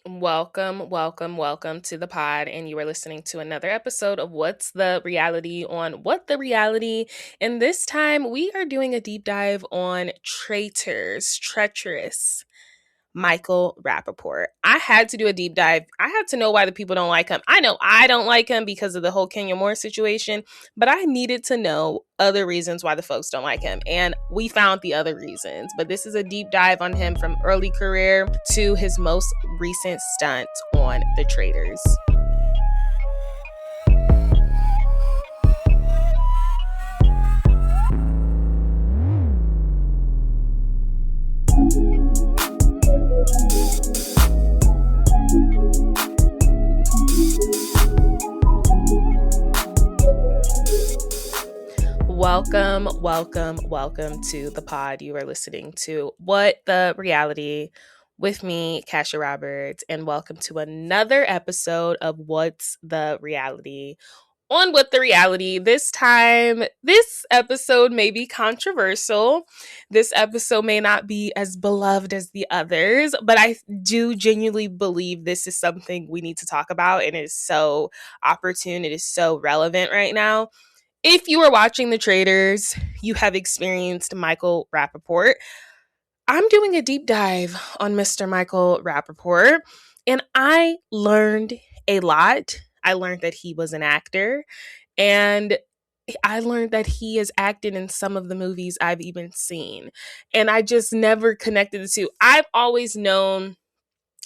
Welcome to the pod. And you are listening to another episode of What's the Reality on What the Reality. And this time we are doing a deep dive on Traitors, Treacherous, Michael Rapaport. I had to do a deep dive. I had to know why the people don't like him. I know I don't like him because of the whole Kenya Moore situation, but I needed to know other reasons why the folks don't like him. And we found the other reasons. But this is a deep dive on him from early career to his most recent stunt on the Traitors. Welcome to the pod. You are listening to What the Reality with me, Kasha Roberts, and welcome to another episode of What's the Reality on What the Reality. This time, this episode may be controversial. This episode may not be as beloved as the others, but I do genuinely believe this is something we need to talk about, and it is so opportune. It is so relevant right now. If you are watching The Traitors, you have experienced Michael Rapaport. I'm doing a deep dive on Mr. Michael Rapaport, and I learned a lot. I learned that he was an actor, and I learned that he has acted in some of the movies I've even seen. And I just never connected the two. I've always known,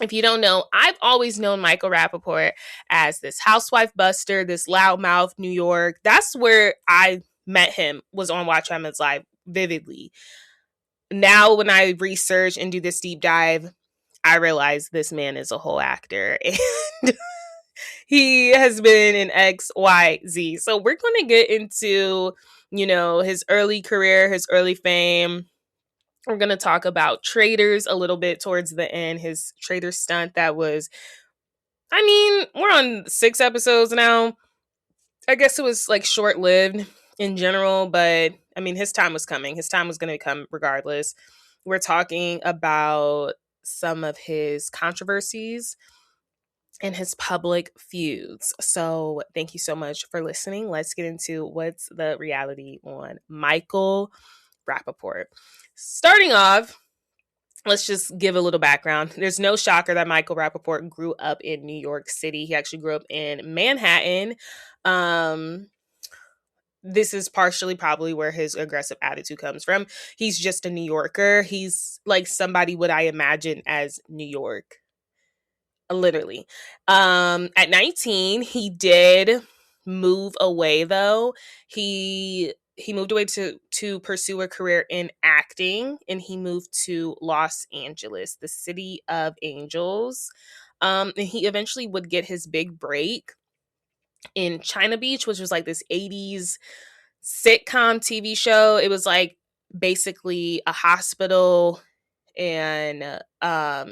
if you don't know, I've always known Michael Rapaport as this housewife buster, this loudmouth New York. That's where I met him, was on Watch Women's Live vividly. Now, when I research and do this deep dive, I realize this man is a whole actor. And he has been in X, Y, Z. So we're going to get into, his early career, his early fame. We're going to talk about Traitors a little bit towards the end, his Traitor stunt that was, we're on 6 episodes now. I guess it was like short-lived in general, but his time was coming. His time was going to come regardless. We're talking about some of his controversies and his public feuds. So thank you so much for listening. Let's get into What's the Reality on Michael Rapaport. Starting off, let's just give a little background. There's no shocker that Michael Rapaport grew up in New York City. He actually grew up in Manhattan. This is partially probably where his aggressive attitude comes from. He's just a New Yorker. He's like somebody what I imagine as New York. Literally. At 19, he did move away though. He moved away to pursue a career in acting, and he moved to Los Angeles, the city of angels. And he eventually would get his big break in China Beach, which was like this 80s sitcom TV show. It was like basically a hospital, and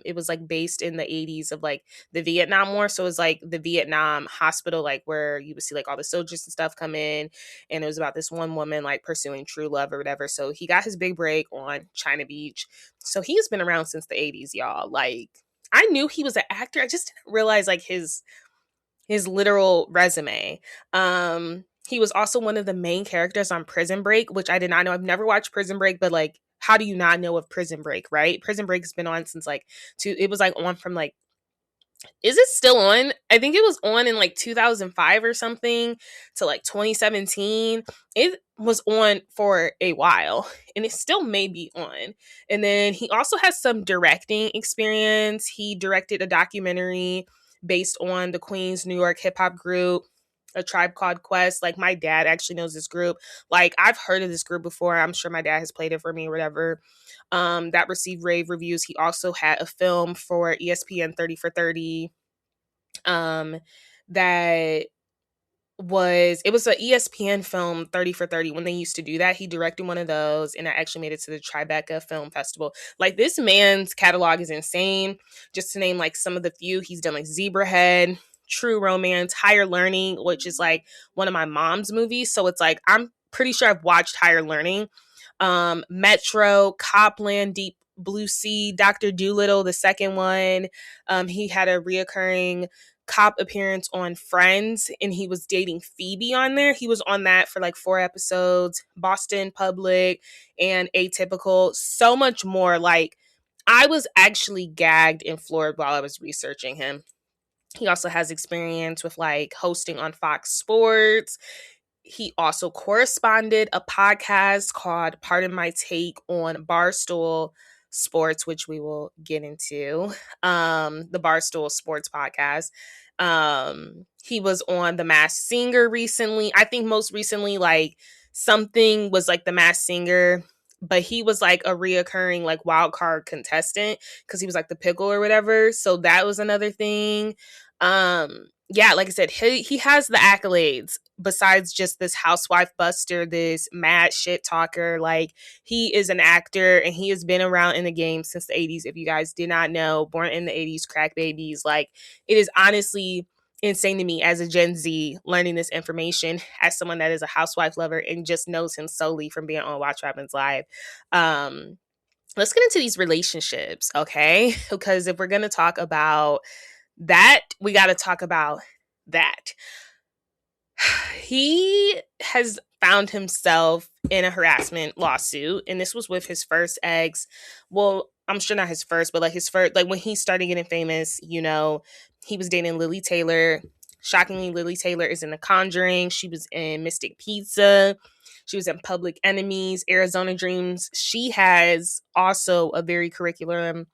it was like based in the 80s of like the Vietnam War. So it was like the Vietnam hospital, like where you would see like all the soldiers and stuff come in, and it was about this one woman like pursuing true love or whatever. So he got his big break on China Beach. So he's been around since the 80s, y'all. Like, I knew he was an actor. I just didn't realize like his literal resume. He was also one of the main characters on Prison Break, which I did not know. I've never watched Prison Break, but like, how do you not know of Prison Break, right? Prison Break has been on since like it was like on from like, is it still on? I think it was on in like 2005 or something to like 2017. It was on for a while, and it still may be on. And then he also has some directing experience. He directed a documentary based on the Queens, New York hip hop group, A Tribe Called Quest. Like, my dad actually knows this group. Like, I've heard of this group before. I'm sure my dad has played it for me or whatever. That received rave reviews. He also had a film for ESPN 30 for 30. It was an ESPN film, 30 for 30, when they used to do that. He directed one of those, and I actually made it to the Tribeca Film Festival. Like, this man's catalog is insane. Just to name like some of the few, he's done like Zebrahead, True Romance, Higher Learning, which is like one of my mom's movies. So it's like, I'm pretty sure I've watched Higher Learning. Metro, Copland, Deep Blue Sea, Dr. Doolittle, the second one. He had a reoccurring cop appearance on Friends, and he was dating Phoebe on there. He was on that for like 4 episodes. Boston Public and Atypical, so much more. Like, I was actually gagged and floored while I was researching him. He also has experience with like hosting on Fox Sports. He also corresponded a podcast called Pardon My Take on Barstool Sports, which we will get into. The Barstool Sports podcast. He was on The Masked Singer recently. I think most recently, like, something was like The Masked Singer, but he was like a reoccurring like wild card contestant because he was like the pickle or whatever. So that was another thing. Yeah, like I said, he has the accolades besides just this housewife buster, this mad shit talker. Like, he is an actor and he has been around in the game since the 80s. If you guys did not know, born in the 80s, crack babies. Like, it is honestly insane to me as a Gen Z learning this information as someone that is a housewife lover and just knows him solely from being on Watch What Happens Live. Let's get into these relationships, okay? Because if we're going to talk about that, we got to talk about that. He has found himself in a harassment lawsuit, and this was with his first ex. Well, I'm sure not his first, but like his first, like when he started getting famous, you know, he was dating Lily Taylor. Shockingly, Lily Taylor is in The Conjuring. She was in Mystic Pizza. She was in Public Enemies, Arizona Dreams. She has also a very curriculum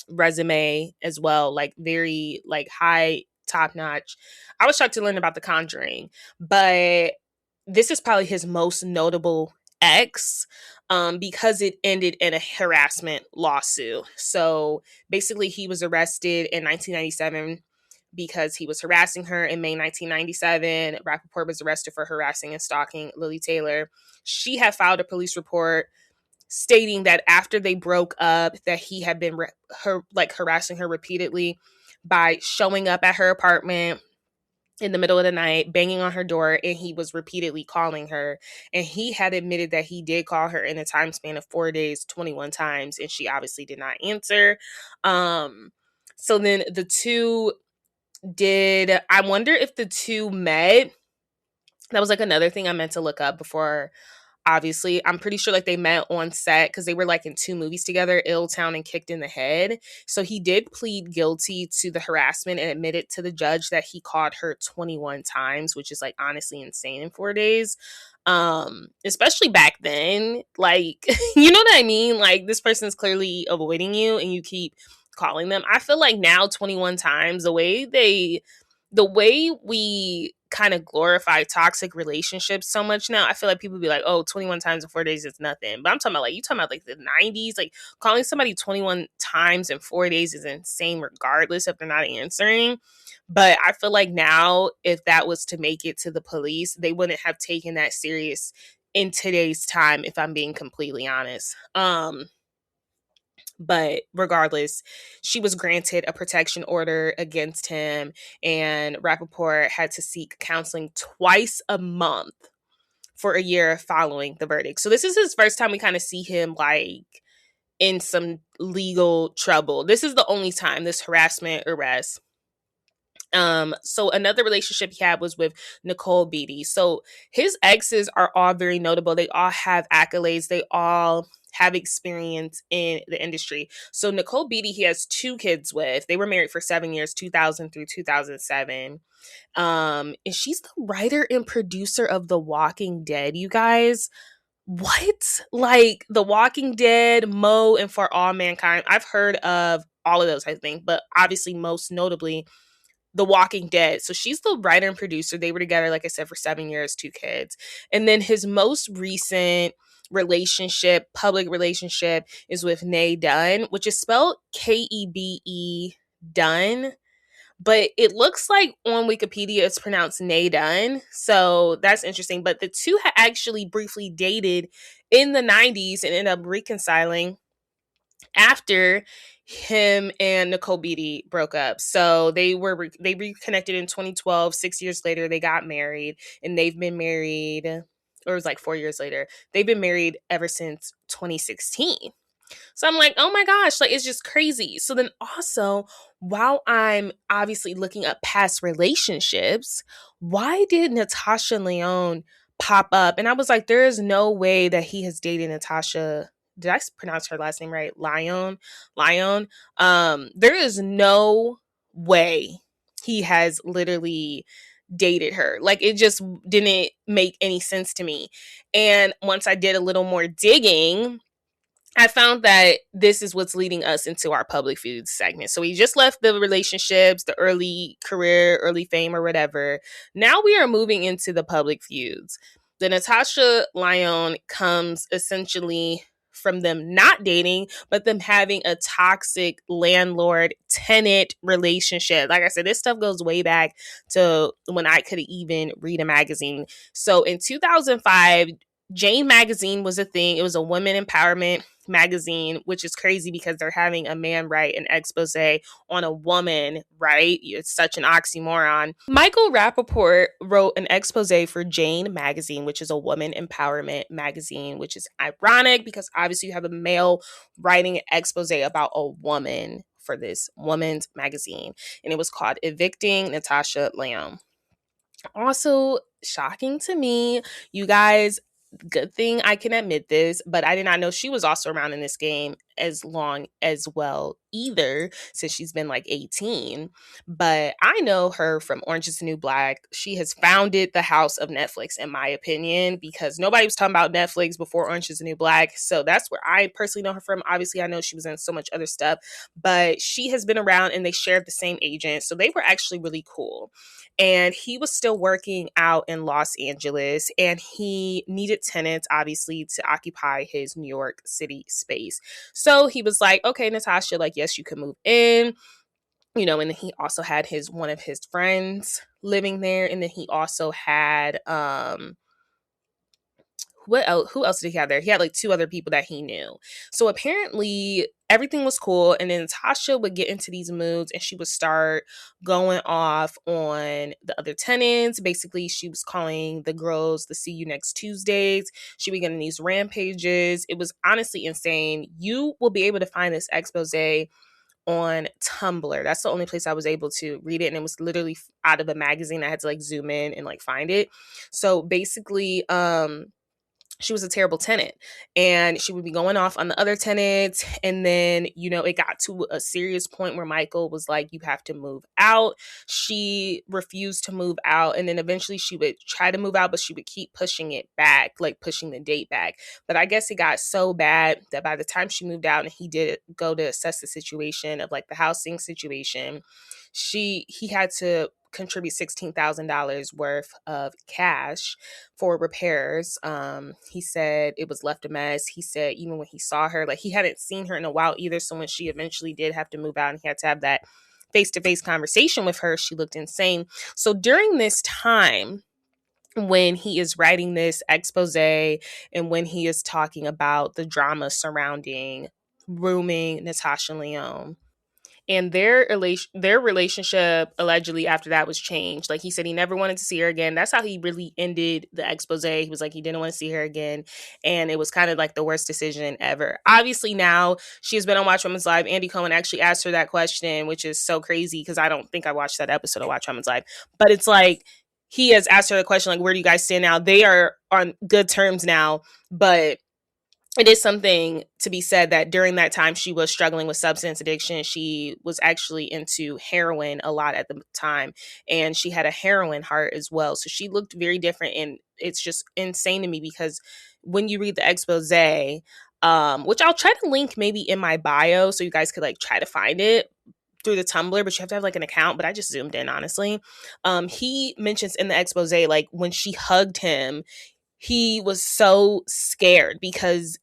resume as well, like very like high, top notch. I was shocked to learn about The Conjuring, but this is probably his most notable ex, because it ended in a harassment lawsuit. So basically, he was arrested in 1997 because he was harassing her. In May 1997, Rapaport was arrested for harassing and stalking Lily Taylor. She had filed a police report stating that after they broke up, that he had been harassing her repeatedly by showing up at her apartment in the middle of the night, banging on her door, and he was repeatedly calling her. And he had admitted that he did call her in a time span of 4 days, 21 times, and she obviously did not answer. So then the two I wonder if the two met. That was like another thing I meant to look up before. Obviously, I'm pretty sure like they met on set because they were like in 2 movies together, Ill Town and Kicked in the Head. So he did plead guilty to the harassment and admitted to the judge that he called her 21 times, which is like honestly insane in 4 days. Especially back then, like, you know what I mean? Like, this person is clearly avoiding you and you keep calling them. I feel like now 21 times, the way we kind of glorify toxic relationships so much now, I feel like people be like, oh, 21 times in 4 days is nothing. But I'm talking about like, you talking about like the 90s, like calling somebody 21 times in 4 days is insane regardless if they're not answering. But I feel like now, if that was to make it to the police, they wouldn't have taken that serious in today's time, if I'm being completely honest. But regardless, she was granted a protection order against him, and Rapaport had to seek counseling twice a month for a year following the verdict. So this is his first time we kind of see him like in some legal trouble. This is the only time, this harassment arrest. So another relationship he had was with Nicole Beatty. So his exes are all very notable. They all have accolades. They all have experience in the industry. So Nicole Beatty, he has 2 kids with. They were married for 7 years, 2000 through 2007. And she's the writer and producer of The Walking Dead, you guys. What? Like The Walking Dead, Mo, and For All Mankind. I've heard of all of those, I think, but obviously most notably The Walking Dead. So she's the writer and producer. They were together, like I said, for 7 years, 2 kids. And then his most recent public relationship, is with Nae Dunn, which is spelled Kebe Dunn. But it looks like on Wikipedia it's pronounced Nae Dunn. So that's interesting. But the two had actually briefly dated in the 90s and ended up reconciling after him and Nicole Beatty broke up. So they reconnected in 2012. 6 years later, they got married, and they've been married, or it was like 4 years later. They've been married ever since 2016. So I'm like, oh my gosh, like it's just crazy. So then also, while I'm obviously looking up past relationships, why did Natasha Lyonne pop up? And I was like, there is no way that he has dated Natasha. Did I pronounce her last name right? Lyonne. There is no way he has literally dated her. Like it just didn't make any sense to me. And once I did a little more digging, I found that this is what's leading us into our public feuds segment. So we just left the relationships, the early career, early fame, or whatever. Now we are moving into the public feuds. The Natasha Lyonne comes essentially from them not dating, but them having a toxic landlord tenant relationship. Like I said, this stuff goes way back to when I could even read a magazine. So in 2005, Jane magazine was a thing. It was a women empowerment magazine, which is crazy because they're having a man write an expose on a woman, right? It's such an oxymoron. Michael Rapaport wrote an expose for Jane magazine, which is a woman empowerment magazine, which is ironic because obviously you have a male writing an expose about a woman for this woman's magazine. And it was called Evicting Natasha Lyonne. Also, shocking to me, you guys, good thing I can admit this, but I did not know she was also around in this game as long as well either, since she's been like 18. But I know her from Orange is the New Black. She has founded the house of Netflix, in my opinion, because nobody was talking about Netflix before Orange is the New Black. So that's where I personally know her from. Obviously, I know she was in so much other stuff, but she has been around and they shared the same agent. So they were actually really cool. And he was still working out in Los Angeles and he needed tenants, obviously, to occupy his New York City space. So he was like, okay, Natasha, like, yes, you can move in, you know, and then he also had one of his friends living there. And then he also had, what else? Who else did he have there? He had like two other people that he knew. So apparently everything was cool. And then Tasha would get into these moods and she would start going off on the other tenants. Basically, she was calling the girls the see you next Tuesdays. She would get in these rampages. It was honestly insane. You will be able to find this expose on Tumblr. That's the only place I was able to read it. And it was literally out of a magazine. I had to like zoom in and like find it. So basically, she was a terrible tenant and she would be going off on the other tenants. And then, you know, it got to a serious point where Michael was like, you have to move out. She refused to move out. And then eventually she would try to move out, but she would keep pushing it back, like pushing the date back. But I guess it got so bad that by the time she moved out and he did go to assess the situation of like the housing situation, he had to contribute $16,000 worth of cash for repairs. He said it was left a mess. He said even when he saw her, like he hadn't seen her in a while either. So when she eventually did have to move out and he had to have that face-to-face conversation with her, she looked insane. So during this time, when he is writing this expose and when he is talking about the drama surrounding rooming Natasha Lyonne, and their relationship allegedly after that was changed. Like he said he never wanted to see her again. That's how he really ended the expose. He was like he didn't want to see her again, and it was kind of like the worst decision ever. Obviously now she has been on Watch Women's Live. Andy Cohen actually asked her that question, which is so crazy because I don't think I watched that episode of Watch Women's Live. But it's like he has asked her the question like, where do you guys stand now? They are on good terms now, but it is something to be said that during that time she was struggling with substance addiction. She was actually into heroin a lot at the time, and she had a heroin heart as well. So she looked very different, and it's just insane to me because when you read the expose, which I'll try to link maybe in my bio so you guys could like try to find it through the Tumblr, but you have to have like an account, but I just zoomed in, honestly. He mentions in the expose, like when she hugged him, he was so scared because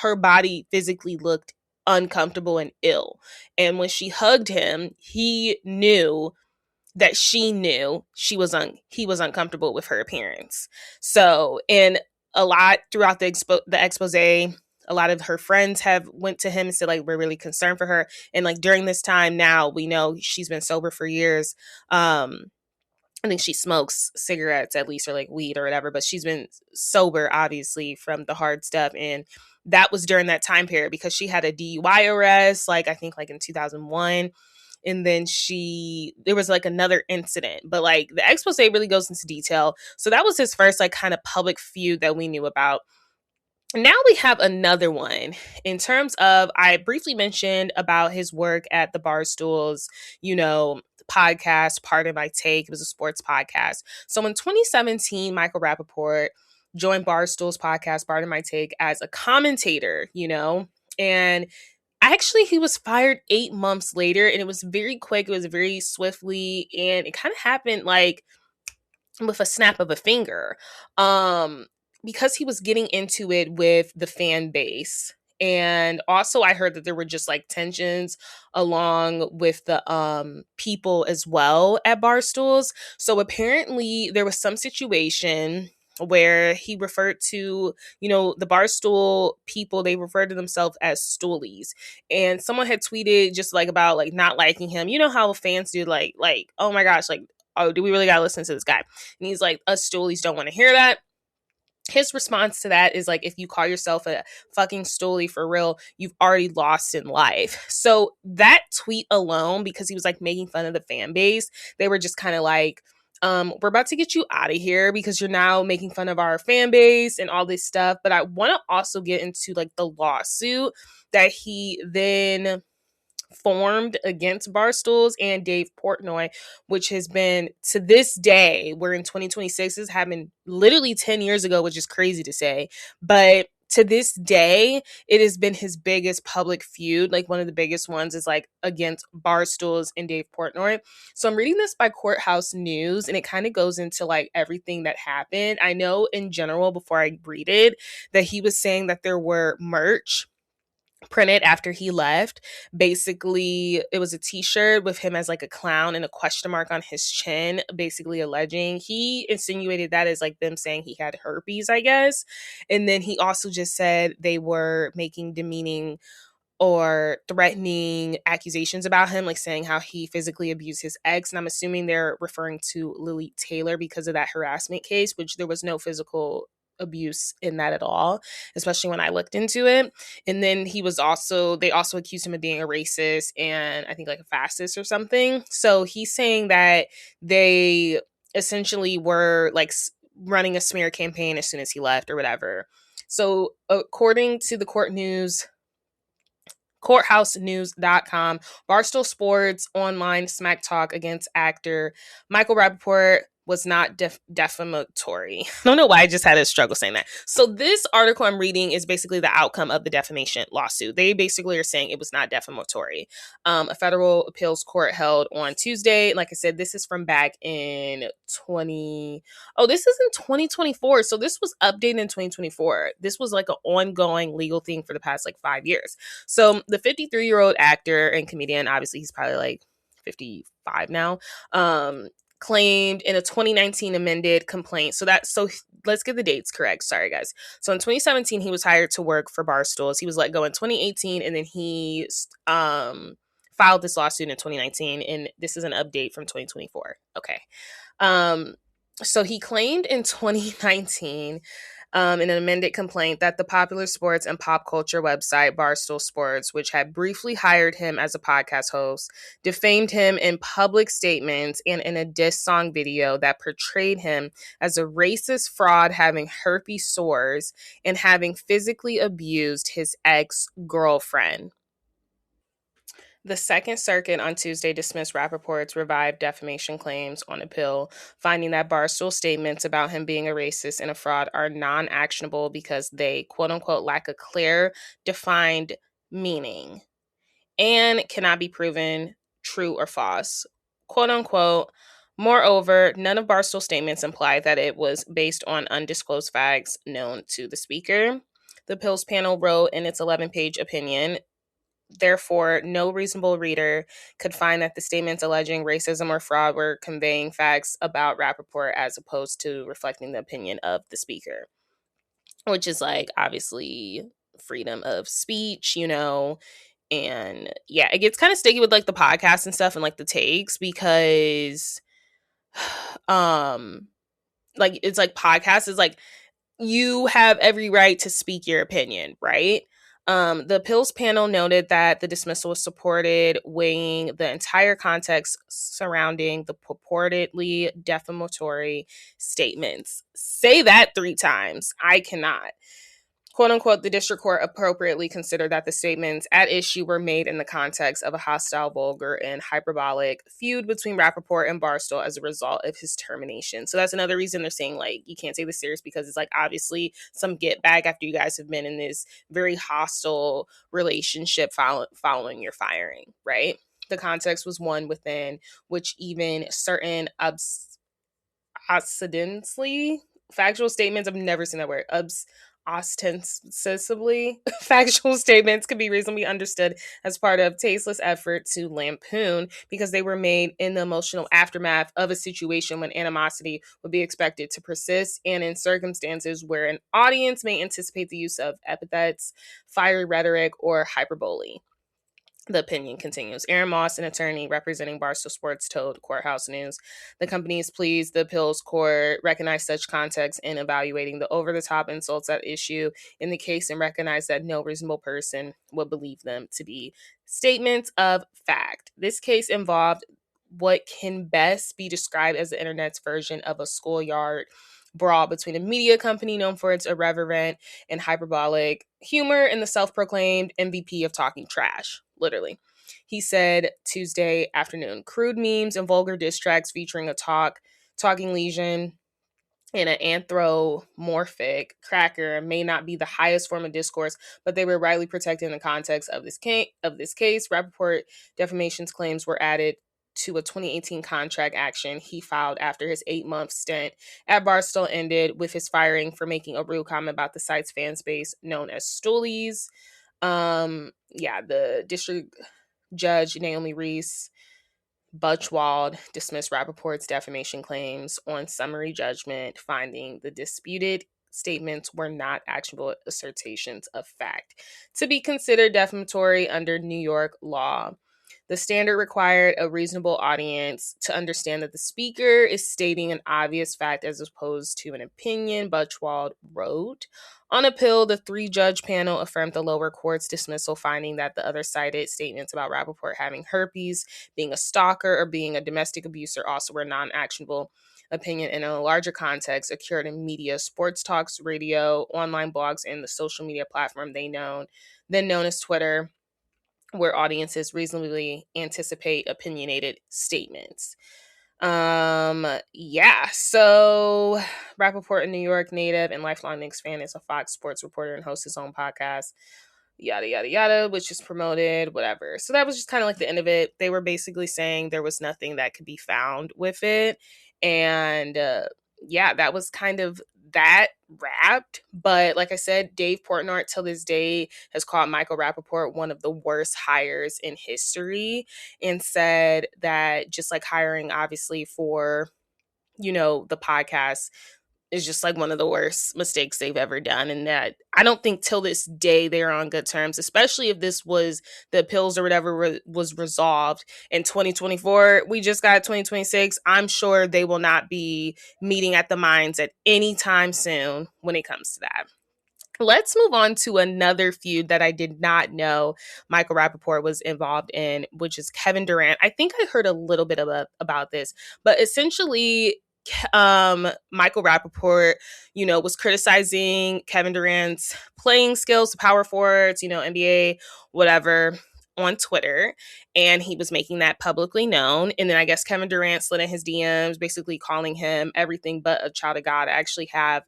her body physically looked uncomfortable and ill. And when she hugged him, he knew that she knew he was uncomfortable with her appearance. So, and a lot throughout the expose, a lot of her friends have went to him and said like, we're really concerned for her. And like during this time now, we know she's been sober for years. I think she smokes cigarettes at least, or like weed or whatever, but she's been sober obviously from the hard stuff. And that was during that time period because she had a DUI arrest, like I think like in 2001. And then there was like another incident, but like the expose really goes into detail. So that was his first like kind of public feud that we knew about. Now we have another one in terms of, I briefly mentioned about his work at the Barstool's, podcast, Pardon My Take. It was a sports podcast. So in 2017, Michael Rapaport joined Barstool's podcast, Pardon My Take, as a commentator, and actually he was fired 8 months later, and it was very quick. It was very swiftly, and it kind of happened like with a snap of a finger. Because he was getting into it with the fan base. And also I heard that there were just like tensions along with the people as well at Barstools. So apparently there was some situation where he referred to, the Barstool people, they referred to themselves as stoolies. And someone had tweeted just like about like not liking him. You know how fans do like, oh my gosh, like, oh, do we really gotta listen to this guy? And he's like, us stoolies don't want to hear that. His response to that is like, if you call yourself a fucking stoolie for real, you've already lost in life. So that tweet alone, because he was like making fun of the fan base, they were just kind of like, we're about to get you out of here because you're now making fun of our fan base and all this stuff. But I want to also get into like the lawsuit that he then formed against Barstools and Dave Portnoy, which has been to this day, we're in 2026, this happened literally 10 years ago, which is crazy to say, but to this day, it has been his biggest public feud. Like one of the biggest ones is like against Barstools and Dave Portnoy. So I'm reading this by Courthouse News, and it kind of goes into like everything that happened. I know in general, before I read it, that he was saying that there were merch printed after he left. Basically, it was a t-shirt with him as like a clown and a question mark on his chin, basically alleging, he insinuated that as like them saying he had herpes, I guess. And then he also just said they were making demeaning or threatening accusations about him, like saying how he physically abused his ex. And I'm assuming they're referring to Lily Taylor because of that harassment case, which there was no physical abuse in that at all, especially when I looked into it. And then they also accused him of being a racist and I think like a fascist or something. So he's saying that they essentially were like running a smear campaign as soon as he left or whatever. So according to the courthousenews.com, Barstool Sports online smack talk against actor Michael Rapaport was not defamatory. I don't know why I just had a struggle saying that. So this article I'm reading is basically the outcome of the defamation lawsuit. They basically are saying it was not defamatory. A federal appeals court held on Tuesday. Like I said, this is from back in this is in 2024. So this was updated in 2024. This was like an ongoing legal thing for the past like 5 years. So the 53-year-old actor and comedian, obviously he's probably like 55 now, claimed in a 2019 amended complaint. So let's get the dates correct. Sorry, guys. So in 2017, he was hired to work for Barstools. He was let go in 2018, and then he filed this lawsuit in 2019, and this is an update from 2024. Okay. So he claimed in 2019 in an amended complaint that the popular sports and pop culture website Barstool Sports, which had briefly hired him as a podcast host, defamed him in public statements and in a diss song video that portrayed him as a racist fraud having herpes sores and having physically abused his ex-girlfriend. The Second Circuit on Tuesday dismissed Rapaport's revived defamation claims on appeal, finding that Barstool's statements about him being a racist and a fraud are non-actionable because they, quote unquote, lack a clear, defined meaning and cannot be proven true or false, quote unquote. Moreover, none of Barstool's statements imply that it was based on undisclosed facts known to the speaker. The appeals panel wrote in its 11-page opinion, therefore, no reasonable reader could find that the statements alleging racism or fraud were conveying facts about Rapaport as opposed to reflecting the opinion of the speaker, which is like obviously freedom of speech, and yeah, it gets kind of sticky with like the podcast and stuff and like the takes because like it's like podcast is like you have every right to speak your opinion, right? The appeals panel noted that the dismissal was supported, weighing the entire context surrounding the purportedly defamatory statements. Say that 3 times. I cannot. Quote unquote, the district court appropriately considered that the statements at issue were made in the context of a hostile, vulgar, and hyperbolic feud between Rapaport and Barstool as a result of his termination. So that's another reason they're saying, like, you can't take this serious because it's, like, obviously some get back after you guys have been in this very hostile relationship following your firing, right? The context was one within which even certain ostensibly factual statements, I've never seen that word, ostensibly factual statements could be reasonably understood as part of tasteless effort to lampoon because they were made in the emotional aftermath of a situation when animosity would be expected to persist and in circumstances where an audience may anticipate the use of epithets, fiery rhetoric, or hyperbole. The opinion continues. Aaron Moss, an attorney representing Barstool Sports, told Courthouse News the company is pleased the appeals court recognized such context in evaluating the over-the-top insults at issue in the case and recognized that no reasonable person would believe them to be statements of fact. This case involved what can best be described as the internet's version of a schoolyard brawl between a media company known for its irreverent and hyperbolic humor and the self-proclaimed MVP of talking trash, literally. He said Tuesday afternoon, crude memes and vulgar diss tracks featuring a talking lesion and an anthropomorphic cracker may not be the highest form of discourse, but they were rightly protected in the context of this case. Rapaport defamation's claims were added to a 2018 contract action he filed after his 8-month stint at Barstool ended with his firing for making a rude comment about the site's fan space known as Stoolies. The district judge, Naomi Reese Butchwald, dismissed Rapaport's defamation claims on summary judgment, finding the disputed statements were not actionable assertions of fact to be considered defamatory under New York law. The standard required a reasonable audience to understand that the speaker is stating an obvious fact as opposed to an opinion, Butchwald wrote. On appeal, the 3-judge panel affirmed the lower court's dismissal, finding that the other cited statements about Rapaport having herpes, being a stalker, or being a domestic abuser also were non-actionable opinion and in a larger context occurred in media, sports talks, radio, online blogs, and the social media platform then known as Twitter, where audiences reasonably anticipate opinionated statements. So Rapaport, a New York native and lifelong Knicks fan, is a Fox Sports reporter and hosts his own podcast, yada, yada, yada, which is promoted, whatever. So that was just kind of like the end of it. They were basically saying there was nothing that could be found with it. And that was kind of that wrapped. But like I said, Dave Portnoy till this day has called Michael Rapaport one of the worst hires in history and said that just like hiring obviously for, the podcast is just like one of the worst mistakes they've ever done. And that I don't think till this day they're on good terms, especially if this was the appeals or whatever was resolved in 2024. We just got 2026. I'm sure they will not be meeting at the minds at any time soon when it comes to that. Let's move on to another feud that I did not know Michael Rapaport was involved in, which is Kevin Durant. I think I heard a little bit about this, but essentially Michael Rapaport, was criticizing Kevin Durant's playing skills, power forwards, NBA, whatever, on Twitter. And he was making that publicly known. And then I guess Kevin Durant slid in his DMs, basically calling him everything but a child of God. I actually have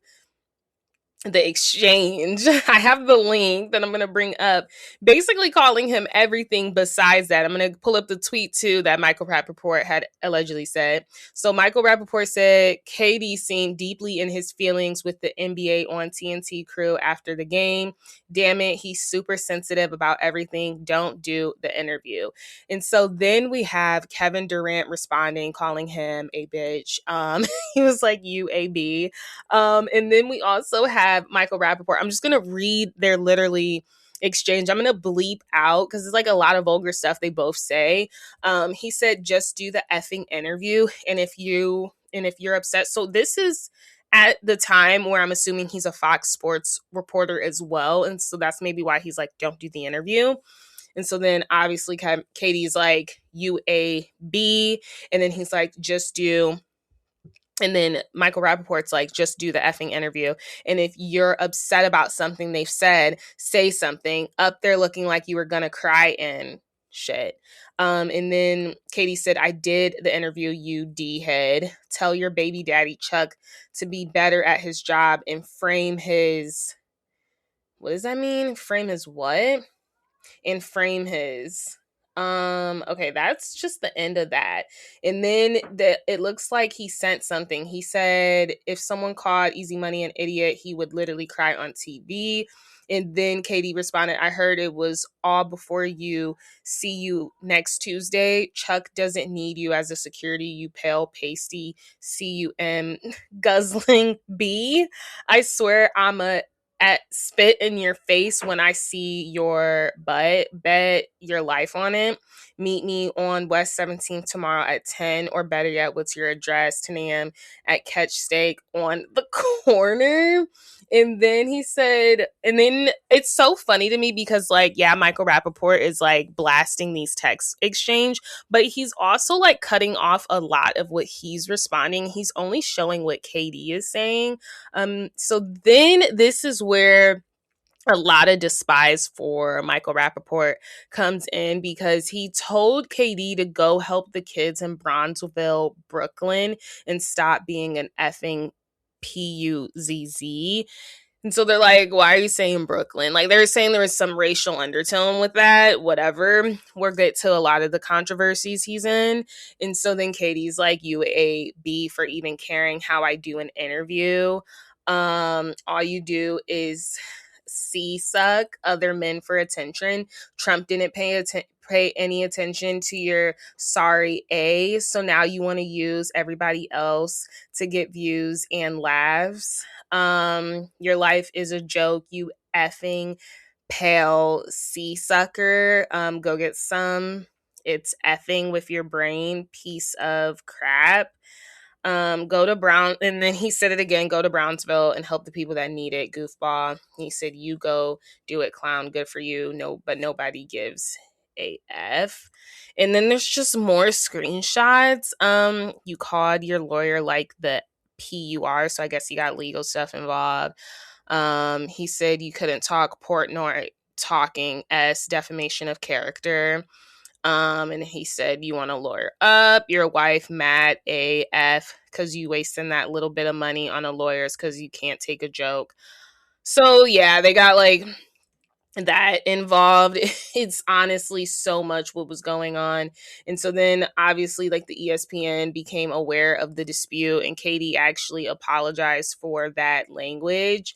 the exchange. I have the link that I'm going to bring up, basically calling him everything besides that. I'm going to pull up the tweet too that Michael Rapaport had allegedly said. So Michael Rapaport said KD seemed deeply in his feelings with the NBA on TNT crew after the game. Damn it, he's super sensitive about everything. Don't do the interview. And so then we have Kevin Durant responding, calling him a bitch. He was like, you a B. And then we also have Michael Rapaport. I'm just going to read their literally exchange. I'm gonna bleep out because it's like a lot of vulgar stuff they both say. He said, "Just do the effing interview, and if you're upset." So this is at the time where I'm assuming he's a Fox Sports reporter as well, and so that's maybe why he's like, "Don't do the interview." And so then obviously Katie's like, UAB, and then he's like, "Just do." And then Michael Rapaport's like, "Just do the effing interview. And if you're upset about something they've said, say something." Up there looking like you were going to cry and shit. And then Katie said, "I did the interview, you D-head. Tell your baby daddy Chuck to be better at his job and frame his..." What does that mean? Frame his what? And frame his okay, that's just the end of that. And then it looks like he sent something. He said if someone called Easy Money an idiot, he would literally cry on TV. And then Katie responded, "I heard it was all before you. See you next Tuesday. Chuck doesn't need you as a security, you pale pasty cum guzzling B. I swear I'm a at spit in your face when I see your butt. Bet your life on it. Meet me on West 17th tomorrow at 10, or better yet, what's your address? 10 a.m. at Catch Steak on the corner." And then he said, and then it's so funny to me because, like, yeah, Michael Rapaport is like blasting these text exchange, but he's also like cutting off a lot of what he's responding. He's only showing what Katie is saying. So then this is where a lot of despise for Michael Rapaport comes in, because he told KD to go help the kids in Bronzeville, Brooklyn, and stop being an effing PUZZ. And so they're like, "Why are you saying Brooklyn?" Like, they're saying there was some racial undertone with that, whatever. We'll get to a lot of the controversies he's in. And so then Katie's like, "UAB for even caring how I do an interview. All you do is suck other men for attention. Trump didn't pay any attention to your sorry A. So now you want to use everybody else to get views and laughs. Your life is a joke, you effing pale sea sucker. Go get some. It's effing with your brain, piece of crap. Go to Brown," and then he said it again, "Go to Brownsville and help the people that need it, goofball." He said, "You go do it, clown. Good for you." No, but nobody gives a F. And then there's just more screenshots. You called your lawyer like the PUR, so I guess he got legal stuff involved. He said you couldn't talk Portnoy talking as defamation of character. And he said, "You want to lawyer up your wife mad AF because you wasting that little bit of money on a lawyer's because you can't take a joke." So yeah, they got like that involved. It's honestly so much what was going on. And so then obviously like the ESPN became aware of the dispute, and Katie actually apologized for that language.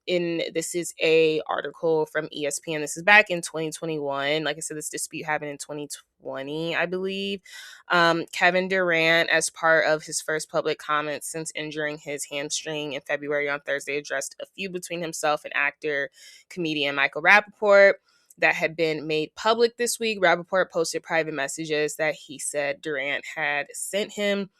In this is a article from ESPN. This is back in 2021. Like I said, this dispute happened in 2020, I believe. Kevin Durant, as part of his first public comments since injuring his hamstring in February, on Thursday addressed a feud between himself and actor comedian Michael Rapaport that had been made public this week. Rapaport posted private messages that he said Durant had sent him,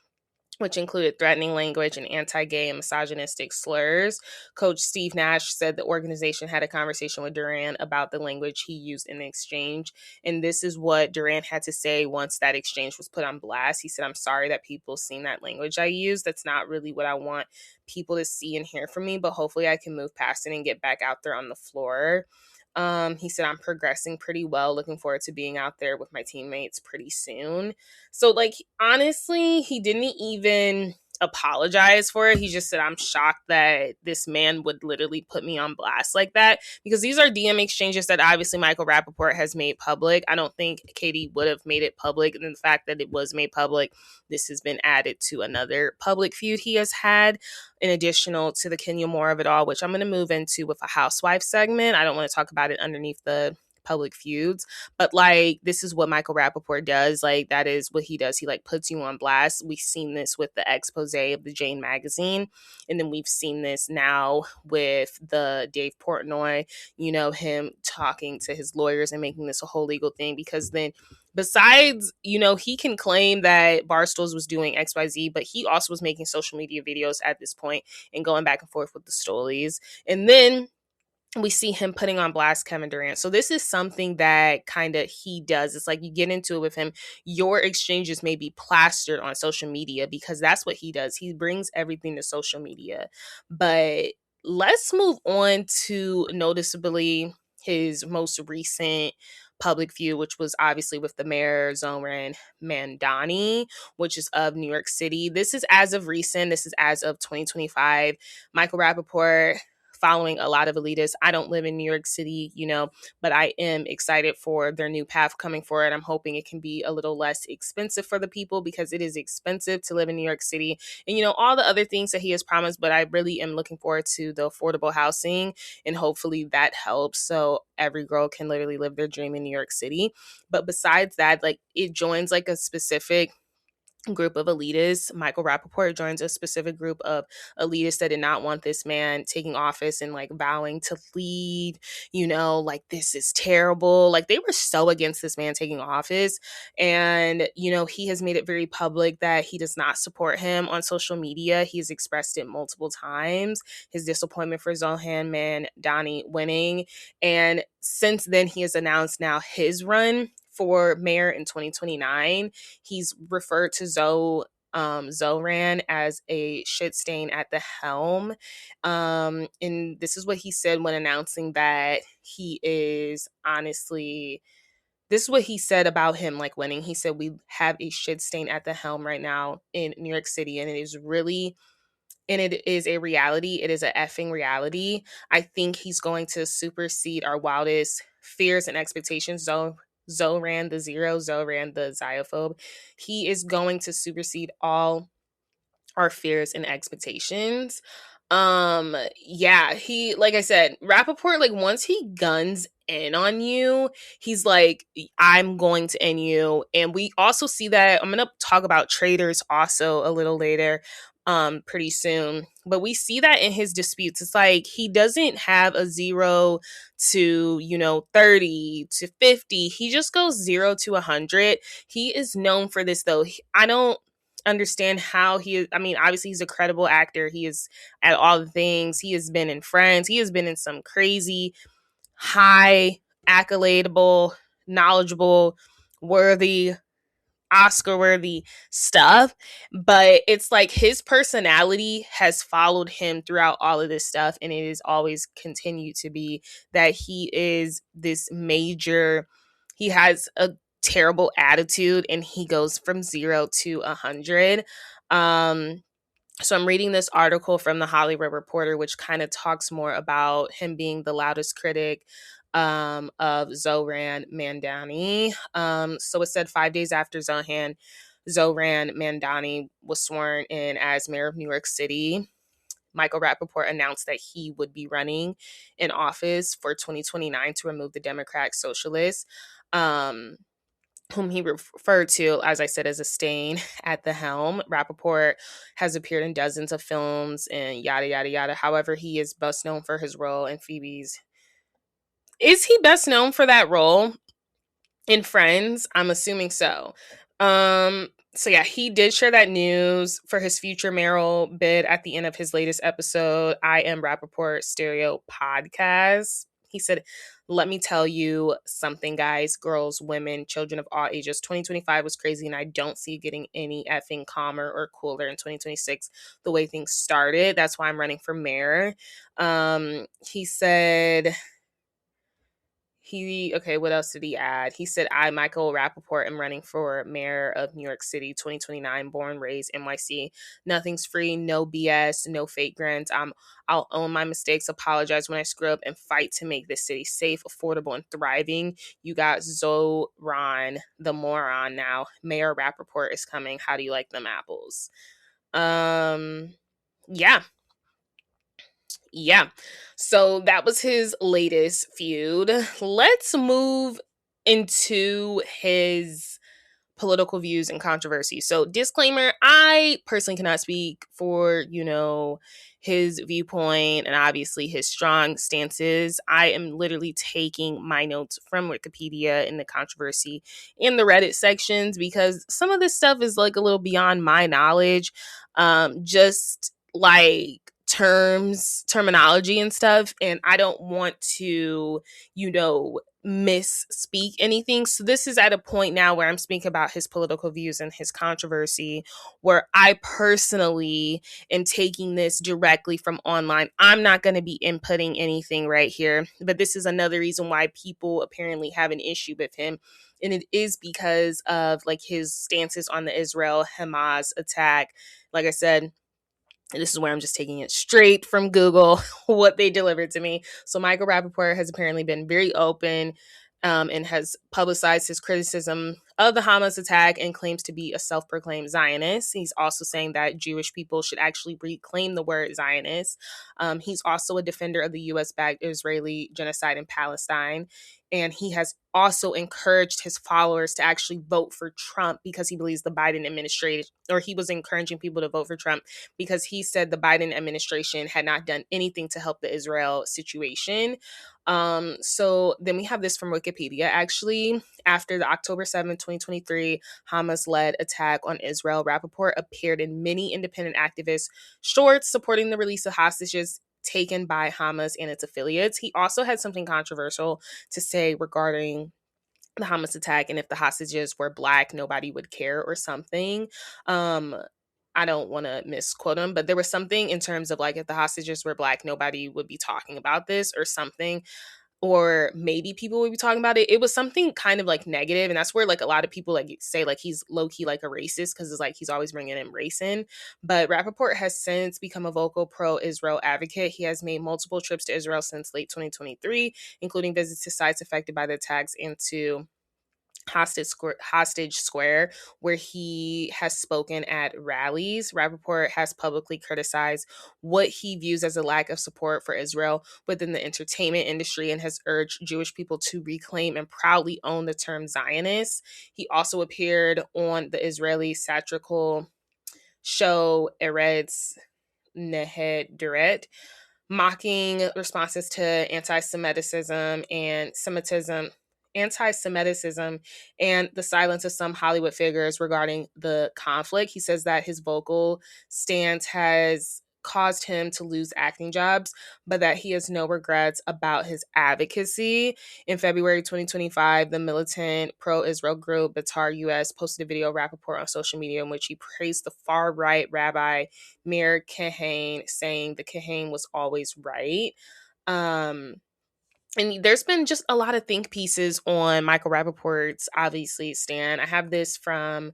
which included threatening language and anti-gay and misogynistic slurs. Coach Steve Nash said the organization had a conversation with Durant about the language he used in the exchange. And this is what Durant had to say once that exchange was put on blast. He said, "I'm sorry that people seen that language I used. That's not really what I want people to see and hear from me, but hopefully I can move past it and get back out there on the floor." He said, "I'm progressing pretty well. Looking forward to being out there with my teammates pretty soon." So, like, honestly, he didn't even apologize for it. He just said, "I'm shocked that this man would literally put me on blast like that," because these are DM exchanges that obviously Michael Rapaport has made public. I don't think Katie would have made it public. And the fact that it was made public, this has been added to another public feud he has had, in additional to the Kenya Moore of it all, which I'm going to move into with a Housewives segment. I don't want to talk about it underneath the public feuds. But like, this is what Michael Rapaport does. Like, that is what he does. He like puts you on blast. We've seen this with the expose of the Jane magazine. And then we've seen this now with the Dave Portnoy, you know, him talking to his lawyers and making this a whole legal thing. Because then, besides, you know, he can claim that Barstools was doing XYZ, but he also was making social media videos at this point and going back and forth with the stories. And then we see him putting on blast Kevin Durant. So this is something that kind of he does. It's like you get into it with him. Your exchanges may be plastered on social media because that's what he does. He brings everything to social media. But let's move on to noticeably his most recent public view, which was obviously with the mayor, Zohran Mamdani, which is of New York City. This is as of recent. This is as of 2025. Michael Rapaport, following a lot of elitists. I don't live in New York City, you know, but I am excited for their new path coming forward. I'm hoping it can be a little less expensive for the people because it is expensive to live in New York City. And, you know, all the other things that he has promised, but I really am looking forward to the affordable housing and hopefully that helps. So every girl can literally live their dream in New York City. But besides that, like it joins like a specific group of elitists. Michael Rapaport joins a specific group of elitists that did not want this man taking office and like vowing to leave, you know, like this is terrible. Like they were so against this man taking office. And, you know, he has made it very public that he does not support him on social media. He's expressed it multiple times, his disappointment for Zohran Mamdani winning. And since then, he has announced now his run for mayor in 2029. He's referred to Zohran as a shit stain at the helm. And this is what he said when announcing that he is honestly, this is what he said about him like winning. He said, "We have a shit stain at the helm right now in New York City, and it is really, and it is a reality. It is a effing reality. I think he's going to supersede our wildest fears and expectations." Zohran the zero, Zohran the xyophobe. He is going to supersede all our fears and expectations. Yeah, he, like I said, Rapaport, like once he guns in on you, he's like, I'm going to end you. And we also see that, I'm gonna talk about Traitors also a little later, pretty soon. But we see that in his disputes. It's like he doesn't have a 0 to, you know, 30 to 50. He just goes 0 to 100. He is known for this though. I don't understand how he is. I mean, obviously he's a credible actor. He is at all the things. He has been in Friends. He has been in some crazy, high, accoladable, knowledgeable, worthy, Oscar worthy stuff. But it's like his personality has followed him throughout all of this stuff. And it is always continued to be that he is this major, he has a terrible attitude and he goes from 0 to 100. So I'm reading this article from the Hollywood Reporter, which kind of talks more about him being the loudest critic of Zohran Mamdani. So it said 5 days after Zohran Mamdani was sworn in as mayor of New York City, Michael Rapaport announced that he would be running in office for 2029 to remove the Democratic Socialists. Whom he referred to, as I said, as a stain at the helm. Rapaport has appeared in dozens of films and yada, yada, yada. However, he is best known for his role in Phoebe's. Is he best known for that role in Friends? I'm assuming so. So yeah, he did share that news for his future mayoral bid at the end of his latest episode, I Am Rapaport Stereo podcast. He said, "Let me tell you something, guys, girls, women, children of all ages. 2025 was crazy, and I don't see it getting any effing calmer or cooler in 2026 the way things started. That's why I'm running for mayor." He said, okay, what else did he add? He said, "I, Michael Rapaport, am running for mayor of New York City 2029, born, raised, NYC. Nothing's free, no BS, no fake grants. I'll own my mistakes, apologize when I screw up, and fight to make this city safe, affordable, and thriving. You got Zohran, the moron now. Mayor Rapaport is coming. How do you like them apples?" Yeah. Yeah. So that was his latest feud. Let's move into his political views and controversy. So, disclaimer, I personally cannot speak for, his viewpoint and obviously his strong stances. I am literally taking my notes from Wikipedia in the controversy in the Reddit sections because some of this stuff is like a little beyond my knowledge. Just like terminology and stuff. And I don't want to, misspeak anything. So this is at a point now where I'm speaking about his political views and his controversy, where I personally am taking this directly from online. I'm not going to be inputting anything right here, but this is another reason why people apparently have an issue with him. And it is because of like his stances on the Israel Hamas attack. Like I said, this is where I'm just taking it straight from Google, what they delivered to me. So Michael Rapaport has apparently been very open and has publicized his criticism of the Hamas attack and claims to be a self-proclaimed Zionist. He's also saying that Jewish people should actually reclaim the word Zionist. He's also a defender of the U.S.-backed Israeli genocide in Palestine. And he has also encouraged his followers to actually vote for Trump because he believes the Biden administration, or he was encouraging people to vote for Trump because he said the Biden administration had not done anything to help the Israel situation. So then we have this from Wikipedia. Actually, after the October 7th, 2023 Hamas-led attack on Israel, Rapaport appeared in many independent activist shorts supporting the release of hostages taken by Hamas and its affiliates. He also had something controversial to say regarding the Hamas attack, and if the hostages were Black, nobody would care or something. I don't want to misquote him, but there was something in terms of like if the hostages were Black, nobody would be talking about this or something, or maybe people would be talking about it. It was something kind of like negative, and that's where like a lot of people like say like he's low key like a racist because it's like he's always bringing in race in. But Rapaport has since become a vocal pro-Israel advocate. He has made multiple trips to Israel since late 2023, including visits to sites affected by the attacks and to Hostage Square, where he has spoken at rallies. Rapaport has publicly criticized what he views as a lack of support for Israel within the entertainment industry and has urged Jewish people to reclaim and proudly own the term Zionist. He also appeared on the Israeli satirical show Eretz Nehederet, mocking responses to anti-Semitism and the silence of some Hollywood figures regarding the conflict. He says that his vocal stance has caused him to lose acting jobs, but that he has no regrets about his advocacy. In February 2025, the militant pro-Israel group Batar US posted a video of Rapaport on social media in which he praised the far-right rabbi Meir Kahane, saying the Kahane was always right. And there's been just a lot of think pieces on Michael Rapaport's obviously stand. I have this from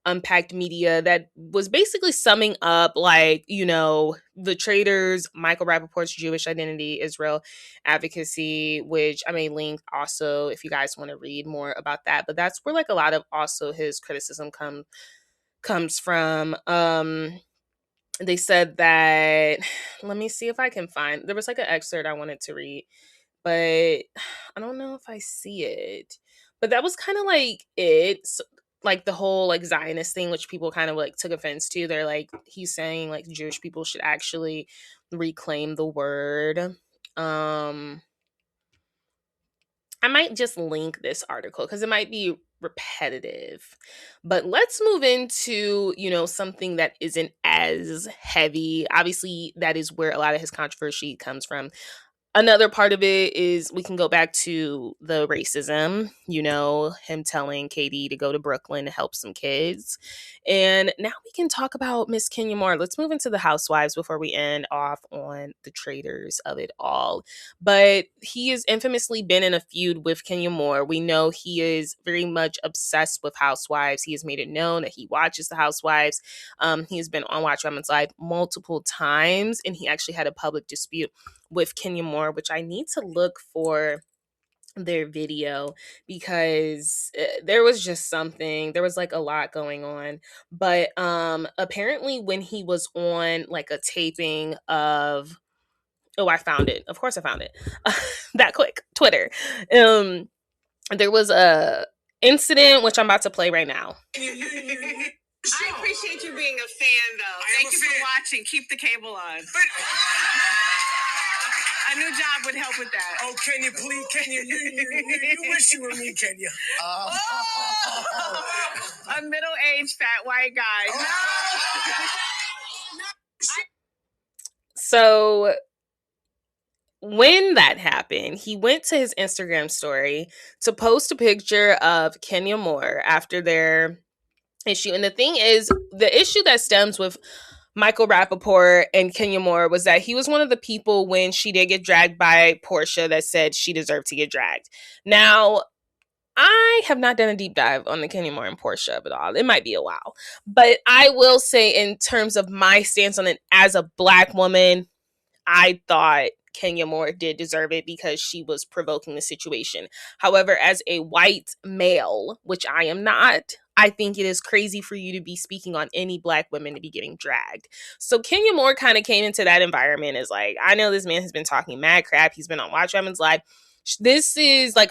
Unpacked Media that was basically summing up like, the Traitors, Michael Rapaport's Jewish identity, Israel advocacy, which I may link also if you guys want to read more about that. But that's where like a lot of also his criticism comes from. They said that, let me see if I can find, there was like an excerpt I wanted to read, but I don't know if I see it. But that was kind of like it. So, like the whole like Zionist thing, which people kind of like took offense to. They're like, he's saying like Jewish people should actually reclaim the word. I might just link this article because it might be repetitive. But let's move into, something that isn't as heavy. Obviously, that is where a lot of his controversy comes from. Another part of it is we can go back to the racism, him telling Katie to go to Brooklyn to help some kids. And now we can talk about Miss Kenya Moore. Let's move into the Housewives before we end off on the traitors of it all. But he has infamously been in a feud with Kenya Moore. We know he is very much obsessed with Housewives. He has made it known that he watches the Housewives. He has been on Watch Women's Live multiple times, and he actually had a public dispute with Kenya Moore, which I need to look for their video because there was just something, there was like a lot going on. But apparently when he was on like a taping of Oh, I found it. Of course I found it. That quick. Twitter. There was a incident which I'm about to play right now. I appreciate you being a fan, though. Thank you for watching. Keep the cable on. A new job would help with that. Oh, Kenya, please, Kenya, you wish you were me, Kenya. A middle-aged fat white guy. So when that happened, he went to his Instagram story to post a picture of Kenya Moore after their issue. And the thing is, the issue that stems with Michael Rapaport and Kenya Moore was that he was one of the people when she did get dragged by Portia that said she deserved to get dragged. Now, I have not done a deep dive on the Kenya Moore and Portia at all. It might be a while. But I will say, in terms of my stance on it as a Black woman, I thought Kenya Moore did deserve it because she was provoking the situation. However, as a white male, which I am not, I think it is crazy for you to be speaking on any Black women to be getting dragged. So Kenya Moore kind of came into that environment as like, I know this man has been talking mad crap. He's been on Watch Women's Live. This is like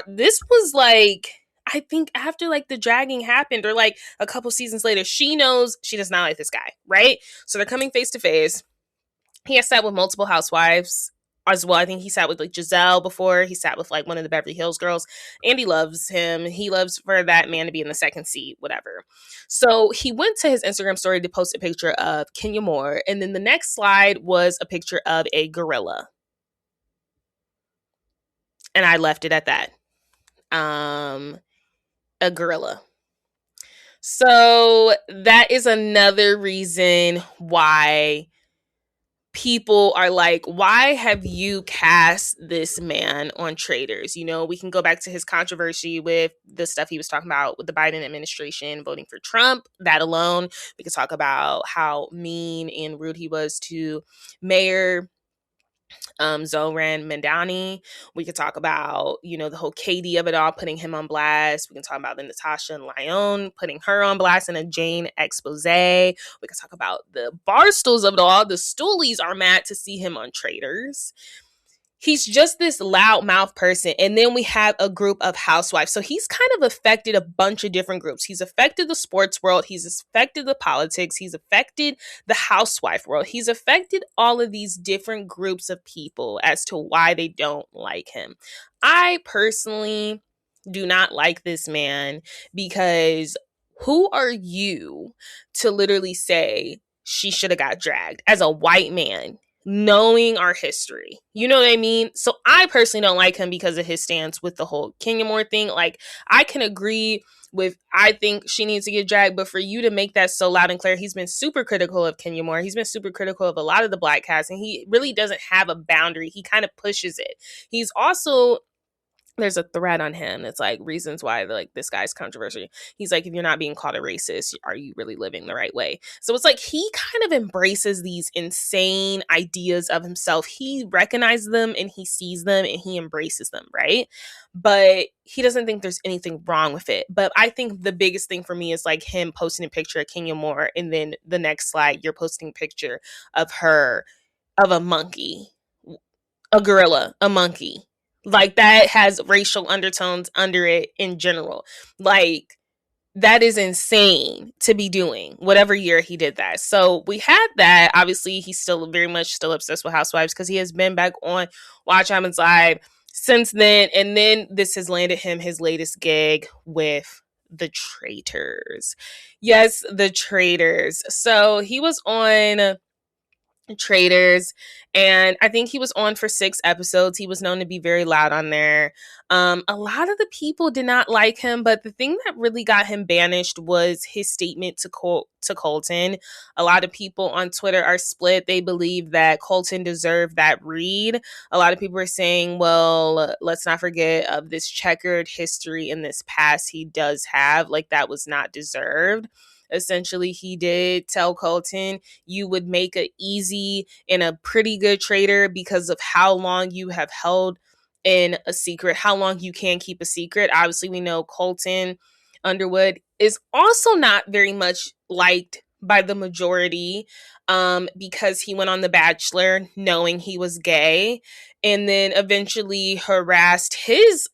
this was like, I think after like the dragging happened or like a couple seasons later, she knows she does not like this guy, right? So they're coming face to face. He has sat with multiple housewives as well. I think he sat with like Giselle before. He sat with like one of the Beverly Hills girls. Andy loves him. He loves for that man to be in the second seat, whatever. So he went to his Instagram story to post a picture of Kenya Moore. And then the next slide was a picture of a gorilla. And I left it at that. A gorilla. So that is another reason why people are like, why have you cast this man on Traitors? You know, we can go back to his controversy with the stuff he was talking about with the Biden administration voting for Trump. That alone, we could talk about how mean and rude he was to Mayor Zohran Mandani. We could talk about, you know, the whole Katie of it all, putting him on blast. We can talk about the Natasha Lyonne, putting her on blast in a Jane expose. We could talk about the Barstools of it all. The Stoolies are mad to see him on Traitors. He's just this loudmouth person. And then we have a group of housewives. So he's kind of affected a bunch of different groups. He's affected the sports world. He's affected the politics. He's affected the housewife world. He's affected all of these different groups of people as to why they don't like him. I personally do not like this man because who are you to literally say she should have got dragged as a white man? Knowing our history. You know what I mean? So I personally don't like him because of his stance with the whole Kenya Moore thing. Like, I can agree with, I think she needs to get dragged, but for you to make that so loud and clear, he's been super critical of Kenya Moore. He's been super critical of a lot of the Black cast, and he really doesn't have a boundary. He kind of pushes it. He's also, there's a thread on him that's like reasons why like this guy's controversial. He's like, if you're not being called a racist, are you really living the right way? So it's like he kind of embraces these insane ideas of himself. He recognizes them and he sees them and he embraces them, right? But he doesn't think there's anything wrong with it. But I think the biggest thing for me is like him posting a picture of Kenya Moore, and then the next slide you're posting a picture of her, of a monkey, a gorilla, a monkey. Like, that has racial undertones under it in general. Like, that is insane to be doing, whatever year he did that. So we had that. Obviously, he's still very much still obsessed with Housewives because he has been back on Watch Women's Live since then. And then this has landed him his latest gig with the Traitors. Yes, the Traitors. So he was on Traitors, and I think he was on for 6 episodes. He was known to be very loud on there. A lot of the people did not like him, but the thing that really got him banished was his statement to Colton. A lot of people on Twitter are split. They believe that Colton deserved that read. A lot of people are saying, well, let's not forget of this checkered history in this past he does have. Like, that was not deserved. Essentially, he did tell Colton, you would make an easy and a pretty good traitor because of how long you have held in a secret, how long you can keep a secret. Obviously, we know Colton Underwood is also not very much liked by the majority because he went on The Bachelor knowing he was gay, and then eventually harassed his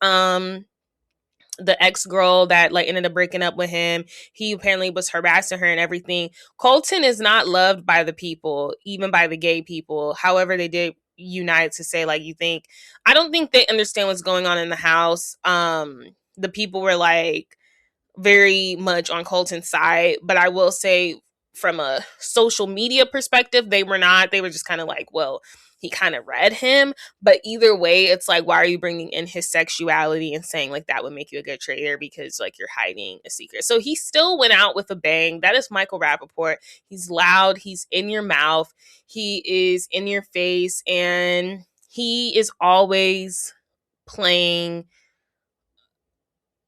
the ex-girl that like ended up breaking up with him. He apparently was harassing her and everything. Colton is not loved by the people, even by the gay people. However, they did unite to say like, I don't think they understand what's going on in the house. The people were like very much on Colton's side, but I will say from a social media perspective, they were not. They were just kind of like, well, he kind of read him. But either way, it's like, why are you bringing in his sexuality and saying like that would make you a good traitor because like you're hiding a secret? So he still went out with a bang. That is Michael Rapaport. He's loud. He's in your mouth. He is in your face. And he is always playing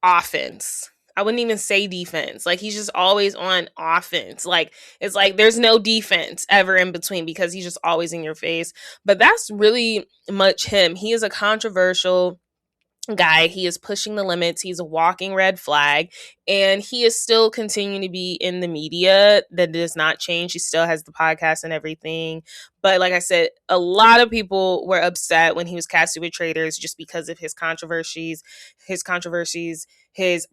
offense. I wouldn't even say defense. Like he's just always on offense. Like it's like there's no defense ever in between because he's just always in your face. But that's really much him. He is a controversial guy. He is pushing the limits. He's a walking red flag, and he is still continuing to be in the media. That does not change. He still has the podcast and everything. But like I said, a lot of people were upset when he was casted with Traitors just because of his controversies, his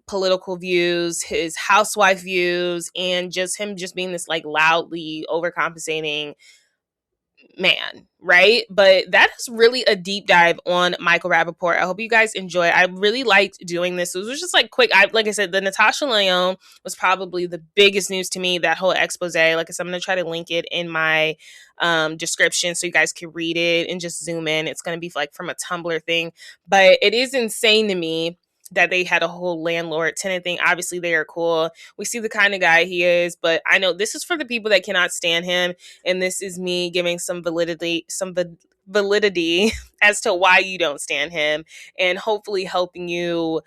political views, his housewife views, and just him just being this like loudly overcompensating man, right? But that is really a deep dive on Michael Rapaport. I hope you guys enjoy. I really liked doing this. It was just like quick. Like I said, the Natasha Lyonne was probably the biggest news to me, that whole expose. Like I said, I'm going to try to link it in my description so you guys can read it and just zoom in. It's going to be like from a Tumblr thing. But it is insane to me that they had a whole landlord tenant thing. Obviously, they are cool. We see the kind of guy he is, but I know this is for the people that cannot stand him, and this is me giving some validity as to why you don't stand him, and hopefully helping you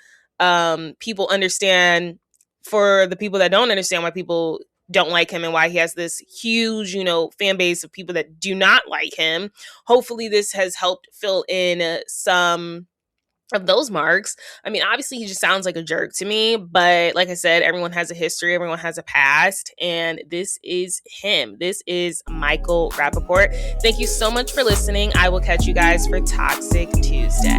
people understand, for the people that don't understand why people don't like him and why he has this huge, fan base of people that do not like him. Hopefully this has helped fill in some of those marks. I mean, obviously he just sounds like a jerk to me, but like I said, everyone has a history, everyone has a past, and this is him. This is Michael Rapaport. Thank you so much for listening. I will catch you guys for Toxic Tuesday.